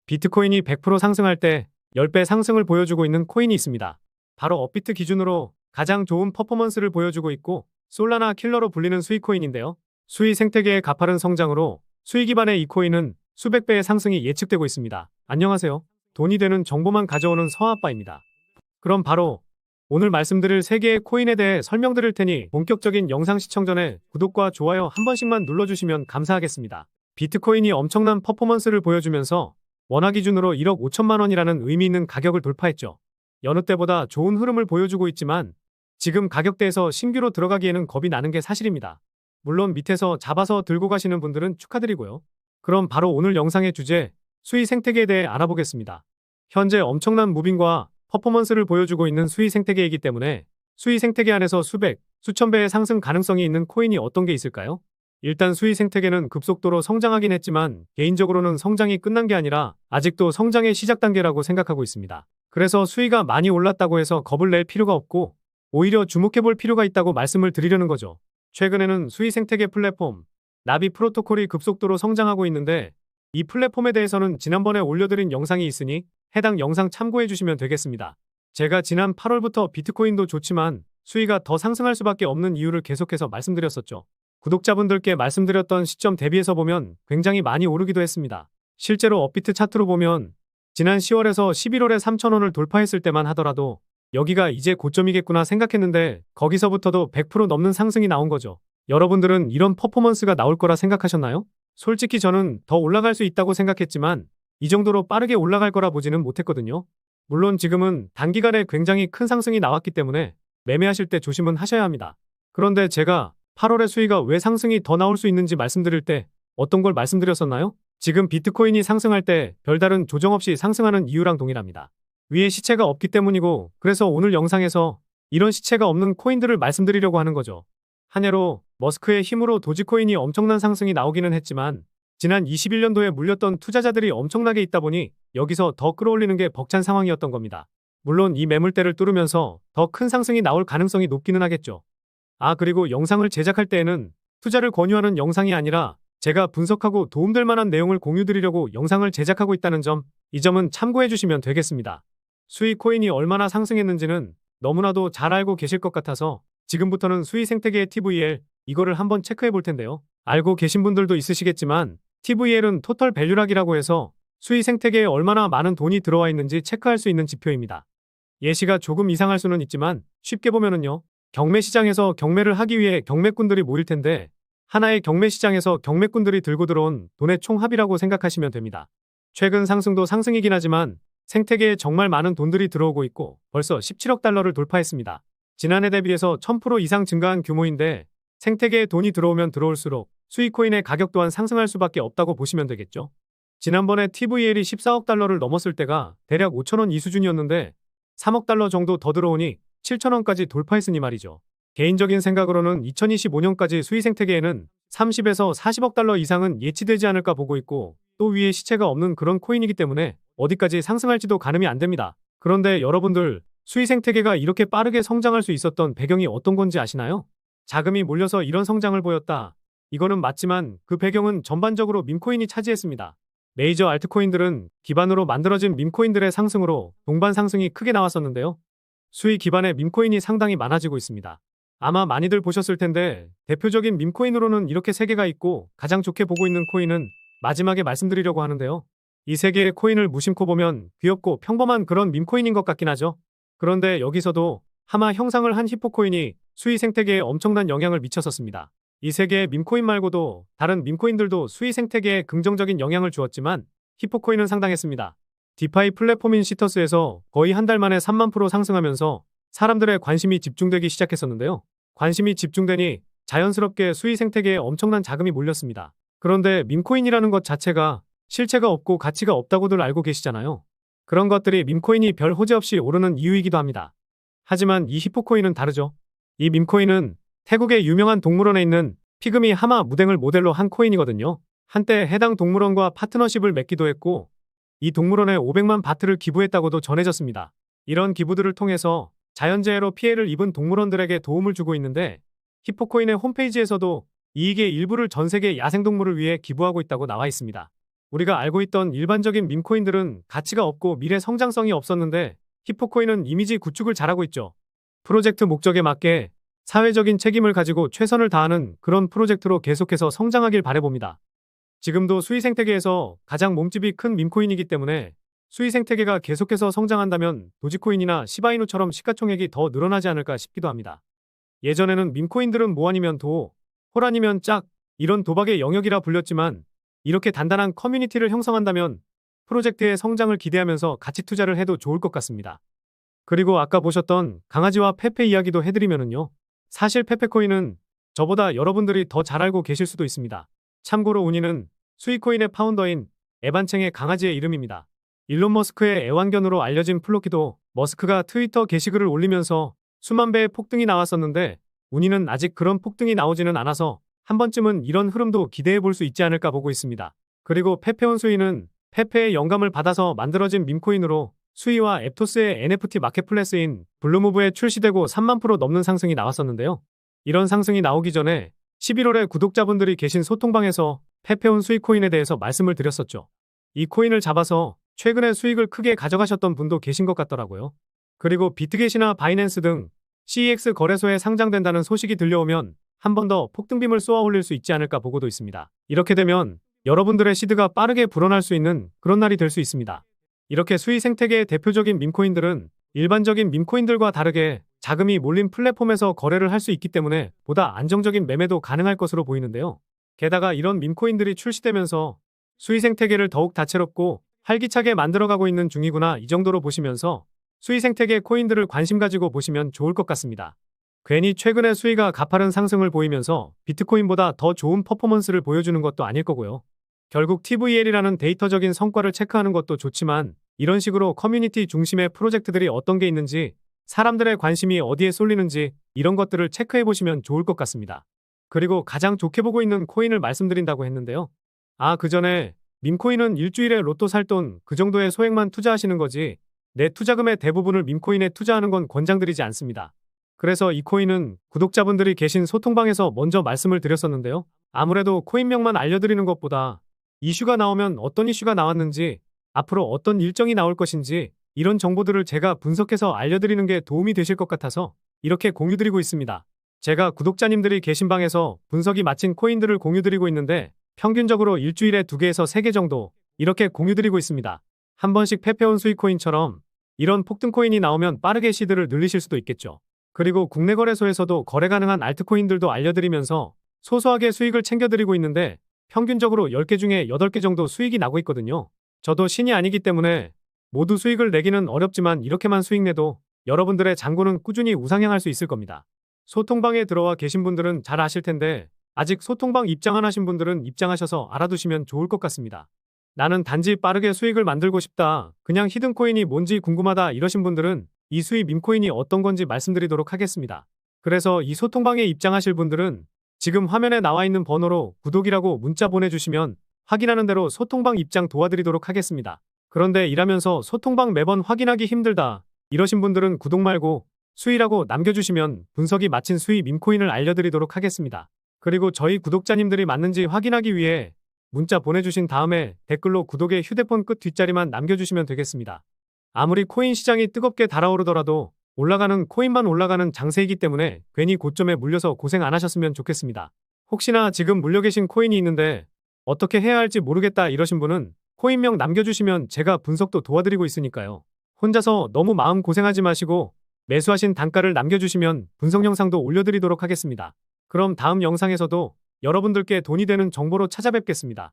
비트코인이 100% 상승할 때 10배 상승을 보여주고 있는 코인이 있습니다. 바로 업비트 기준으로 가장 좋은 퍼포먼스를 보여주고 있고 솔라나 킬러로 불리는 수익 코인인데요. 수익 생태계의 가파른 성장으로 수익 기반의 이 코인은 수백 배의 상승이 예측되고 있습니다. 안녕하세요. 돈이 되는 정보만 가져오는 서아빠입니다. 그럼 바로 오늘 말씀드릴 3개의 코인에 대해 설명드릴 테니 본격적인 영상 시청 전에 구독과 좋아요 한 번씩만 눌러주시면 감사하겠습니다. 비트코인이 엄청난 퍼포먼스를 보여주면서 원화 기준으로 1억 5천만 원이라는 의미 있는 가격을 돌파했죠. 여느 때보다 좋은 흐름을 보여주고 있지만 지금 가격대에서 신규로 들어가기에는 겁이 나는 게 사실입니다. 물론 밑에서 잡아서 들고 가시는 분들은 축하드리고요. 그럼 바로 오늘 영상의 주제, 수익 생태계에 대해 알아보겠습니다. 현재 엄청난 무빙과 퍼포먼스를 보여주고 있는 수익 생태계이기 때문에 수익 생태계 안에서 수백, 수천 배의 상승 가능성이 있는 코인이 어떤 게 있을까요? 일단 수익 생태계는 급속도로 성장하긴 했지만 개인적으로는 성장이 끝난 게 아니라 아직도 성장의 시작 단계라고 생각하고 있습니다. 그래서 수위가 많이 올랐다고 해서 겁을 낼 필요가 없고 오히려 주목해볼 필요가 있다고 말씀을 드리려는 거죠. 최근에는 수익 생태계 플랫폼, 나비 프로토콜이 급속도로 성장하고 있는데 이 플랫폼에 대해서는 지난번에 올려드린 영상이 있으니 해당 영상 참고해 주시면 되겠습니다. 제가 지난 8월부터 비트코인도 좋지만 수위가 더 상승할 수밖에 없는 이유를 계속해서 말씀드렸었죠. 구독자분들께 말씀드렸던 시점 대비해서 보면 굉장히 많이 오르기도 했습니다. 실제로 업비트 차트로 보면 지난 10월에서 11월에 3,000원을 돌파했을 때만 하더라도 여기가 이제 고점이겠구나 생각했는데 거기서부터도 100% 넘는 상승이 나온 거죠. 여러분들은 이런 퍼포먼스가 나올 거라 생각하셨나요? 솔직히 저는 더 올라갈 수 있다고 생각했지만 이 정도로 빠르게 올라갈 거라 보지는 못했거든요. 물론 지금은 단기간에 굉장히 큰 상승이 나왔기 때문에 매매하실 때 조심은 하셔야 합니다. 그런데 제가 8월의 수위가 왜 상승이 더 나올 수 있는지 말씀드릴 때 어떤 걸 말씀드렸었나요? 지금 비트코인이 상승할 때 별다른 조정 없이 상승하는 이유랑 동일합니다. 위에 시체가 없기 때문이고 그래서 오늘 영상에서 이런 시체가 없는 코인들을 말씀드리려고 하는 거죠. 한 해로 머스크의 힘으로 도지코인이 엄청난 상승이 나오기는 했지만 지난 21년도에 물렸던 투자자들이 엄청나게 있다 보니 여기서 더 끌어올리는 게 벅찬 상황이었던 겁니다. 물론 이 매물대를 뚫으면서 더 큰 상승이 나올 가능성이 높기는 하겠죠. 그리고 영상을 제작할 때에는 투자를 권유하는 영상이 아니라 제가 분석하고 도움될 만한 내용을 공유드리려고 영상을 제작하고 있다는 점, 이 점은 참고해 주시면 되겠습니다. 수익 코인이 얼마나 상승했는지는 너무나도 잘 알고 계실 것 같아서 지금부터는 수익 생태계의 TVL, 이거를 한번 체크해 볼 텐데요. 알고 계신 분들도 있으시겠지만 TVL은 토털 밸류락이라고 해서 수익 생태계에 얼마나 많은 돈이 들어와 있는지 체크할 수 있는 지표입니다. 예시가 조금 이상할 수는 있지만 쉽게 보면은요. 경매 시장에서 경매를 하기 위해 경매꾼들이 모일 텐데 하나의 경매 시장에서 경매꾼들이 들고 들어온 돈의 총합이라고 생각하시면 됩니다. 최근 상승도 상승이긴 하지만 생태계에 정말 많은 돈들이 들어오고 있고 벌써 17억 달러를 돌파했습니다. 지난해 대비해서 1000% 이상 증가한 규모인데 생태계에 돈이 들어오면 들어올수록 수익코인의 가격 또한 상승할 수밖에 없다고 보시면 되겠죠. 지난번에 TVL이 14억 달러를 넘었을 때가 대략 5천원 이 수준이었는데 3억 달러 정도 더 들어오니 7천원까지 돌파했으니 말이죠. 개인적인 생각으로는 2025년까지 수익 생태계에는 30에서 40억 달러 이상은 예치되지 않을까 보고 있고 또 위에 시체가 없는 그런 코인이기 때문에 어디까지 상승할지도 가늠이 안 됩니다. 그런데 여러분들 수익 생태계가 이렇게 빠르게 성장할 수 있었던 배경이 어떤 건지 아시나요? 자금이 몰려서 이런 성장을 보였다. 이거는 맞지만 그 배경은 전반적으로 밈코인이 차지했습니다. 메이저 알트코인들은 기반으로 만들어진 밈코인들의 상승으로 동반 상승이 크게 나왔었는데요. 수익 기반의 밈코인이 상당히 많아지고 있습니다. 아마 많이들 보셨을 텐데 대표적인 밈코인으로는 이렇게 3개가 있고 가장 좋게 보고 있는 코인은 마지막에 말씀드리려고 하는데요. 이 3개의 코인을 무심코 보면 귀엽고 평범한 그런 밈코인인 것 같긴 하죠. 그런데 여기서도 하마 형상을 한 히포코인이 수익 생태계에 엄청난 영향을 미쳤었습니다. 이 3개의 밈코인 말고도 다른 밈코인들도 수익 생태계에 긍정적인 영향을 주었지만 히포코인은 상당했습니다. 디파이 플랫폼인 시터스에서 거의 한 달 만에 3만% 상승하면서 사람들의 관심이 집중되기 시작했었는데요. 관심이 집중되니 자연스럽게 수익 생태계에 엄청난 자금이 몰렸습니다. 그런데 밈코인이라는 것 자체가 실체가 없고 가치가 없다고들 알고 계시잖아요. 그런 것들이 밈코인이 별 호재 없이 오르는 이유이기도 합니다. 하지만 이 히포코인은 다르죠. 이 밈코인은 태국의 유명한 동물원에 있는 피그미 하마 무댕을 모델로 한 코인이거든요. 한때 해당 동물원과 파트너십을 맺기도 했고 이 동물원에 500만 바트를 기부했다고도 전해졌습니다. 이런 기부들을 통해서 자연재해로 피해를 입은 동물원들에게 도움을 주고 있는데 히포코인의 홈페이지에서도 이익의 일부를 전 세계 야생동물을 위해 기부하고 있다고 나와 있습니다. 우리가 알고 있던 일반적인 밈코인들은 가치가 없고 미래 성장성이 없었는데 히포코인은 이미지 구축을 잘하고 있죠. 프로젝트 목적에 맞게 사회적인 책임을 가지고 최선을 다하는 그런 프로젝트로 계속해서 성장하길 바라봅니다. 지금도 수의 생태계에서 가장 몸집이 큰 밈코인이기 때문에 수의 생태계가 계속해서 성장한다면 도지코인이나 시바이누처럼 시가총액이 더 늘어나지 않을까 싶기도 합니다. 예전에는 밈코인들은 모 아니면 도, 홀 아니면 짝, 이런 도박의 영역이라 불렸지만 이렇게 단단한 커뮤니티를 형성한다면 프로젝트의 성장을 기대하면서 가치 투자를 해도 좋을 것 같습니다. 그리고 아까 보셨던 강아지와 페페 이야기도 해드리면은요. 사실 페페코인은 저보다 여러분들이 더 잘 알고 계실 수도 있습니다. 참고로 운이는 수이코인의 파운더인 에반챙의 강아지의 이름입니다. 일론 머스크의 애완견으로 알려진 플로키도 머스크가 트위터 게시글을 올리면서 수만 배의 폭등이 나왔었는데 운이는 아직 그런 폭등이 나오지는 않아서 한 번쯤은 이런 흐름도 기대해 볼 수 있지 않을까 보고 있습니다. 그리고 페페온 수이는 페페의 영감을 받아서 만들어진 밈코인으로 수이와 앱토스의 NFT 마켓플레스인 블루무브에 출시되고 3만 프로 넘는 상승이 나왔었는데요. 이런 상승이 나오기 전에 11월에 구독자분들이 계신 소통방에서 페페온 수이코인에 대해서 말씀을 드렸었죠. 이 코인을 잡아서 최근에 수익을 크게 가져가셨던 분도 계신 것 같더라고요. 그리고 비트겟이나 바이낸스 등 CEX 거래소에 상장된다는 소식이 들려오면 한 번 더 폭등빔을 쏘아 올릴 수 있지 않을까 보고도 있습니다. 이렇게 되면 여러분들의 시드가 빠르게 불어날 수 있는 그런 날이 될 수 있습니다. 이렇게 수의 생태계의 대표적인 밈코인들은 일반적인 밈코인들과 다르게 자금이 몰린 플랫폼에서 거래를 할 수 있기 때문에 보다 안정적인 매매도 가능할 것으로 보이는데요. 게다가 이런 밈코인들이 출시되면서 수의 생태계를 더욱 다채롭고 활기차게 만들어가고 있는 중이구나 이 정도로 보시면서 수의 생태계 코인들을 관심 가지고 보시면 좋을 것 같습니다. 괜히 최근에 수위가 가파른 상승을 보이면서 비트코인보다 더 좋은 퍼포먼스를 보여주는 것도 아닐 거고요. 결국 TVL이라는 데이터적인 성과를 체크하는 것도 좋지만 이런 식으로 커뮤니티 중심의 프로젝트들이 어떤 게 있는지 사람들의 관심이 어디에 쏠리는지 이런 것들을 체크해 보시면 좋을 것 같습니다. 그리고 가장 좋게 보고 있는 코인을 말씀드린다고 했는데요. 그 전에 밈코인은 일주일에 로또 살 돈 그 정도의 소액만 투자하시는 거지 내 투자금의 대부분을 밈코인에 투자하는 건 권장드리지 않습니다. 그래서 이 코인은 구독자분들이 계신 소통방에서 먼저 말씀을 드렸었는데요. 아무래도 코인명만 알려드리는 것보다 이슈가 나오면 어떤 이슈가 나왔는지 앞으로 어떤 일정이 나올 것인지 이런 정보들을 제가 분석해서 알려드리는 게 도움이 되실 것 같아서 이렇게 공유드리고 있습니다. 제가 구독자님들이 계신 방에서 분석이 마친 코인들을 공유드리고 있는데 평균적으로 일주일에 2개에서 3개 정도 이렇게 공유드리고 있습니다. 한 번씩 페페온 수익코인처럼 이런 폭등코인이 나오면 빠르게 시드를 늘리실 수도 있겠죠. 그리고 국내 거래소에서도 거래 가능한 알트코인들도 알려드리면서 소소하게 수익을 챙겨드리고 있는데 평균적으로 10개 중에 8개 정도 수익이 나고 있거든요. 저도 신이 아니기 때문에 모두 수익을 내기는 어렵지만 이렇게만 수익 내도 여러분들의 잔고는 꾸준히 우상향할 수 있을 겁니다. 소통방에 들어와 계신 분들은 잘 아실 텐데 아직 소통방 입장 안 하신 분들은 입장하셔서 알아두시면 좋을 것 같습니다. 나는 단지 빠르게 수익을 만들고 싶다. 그냥 히든코인이 뭔지 궁금하다 이러신 분들은 이 수익 밈코인이 어떤 건지 말씀드리도록 하겠습니다. 그래서 이 소통방에 입장하실 분들은 지금 화면에 나와 있는 번호로 구독이라고 문자 보내주시면 확인하는 대로 소통방 입장 도와드리도록 하겠습니다. 그런데 일하면서 소통방 매번 확인하기 힘들다. 이러신 분들은 구독 말고 수익이라고 남겨주시면 분석이 마친 수익 밈코인을 알려드리도록 하겠습니다. 그리고 저희 구독자님들이 맞는지 확인하기 위해 문자 보내주신 다음에 댓글로 구독의 휴대폰 끝 뒷자리만 남겨주시면 되겠습니다. 아무리 코인 시장이 뜨겁게 달아오르더라도 올라가는 코인만 올라가는 장세이기 때문에 괜히 고점에 물려서 고생 안 하셨으면 좋겠습니다. 혹시나 지금 물려 계신 코인이 있는데 어떻게 해야 할지 모르겠다 이러신 분은 코인명 남겨주시면 제가 분석도 도와드리고 있으니까요. 혼자서 너무 마음 고생하지 마시고 매수하신 단가를 남겨주시면 분석 영상도 올려드리도록 하겠습니다. 그럼 다음 영상에서도 여러분들께 돈이 되는 정보로 찾아뵙겠습니다.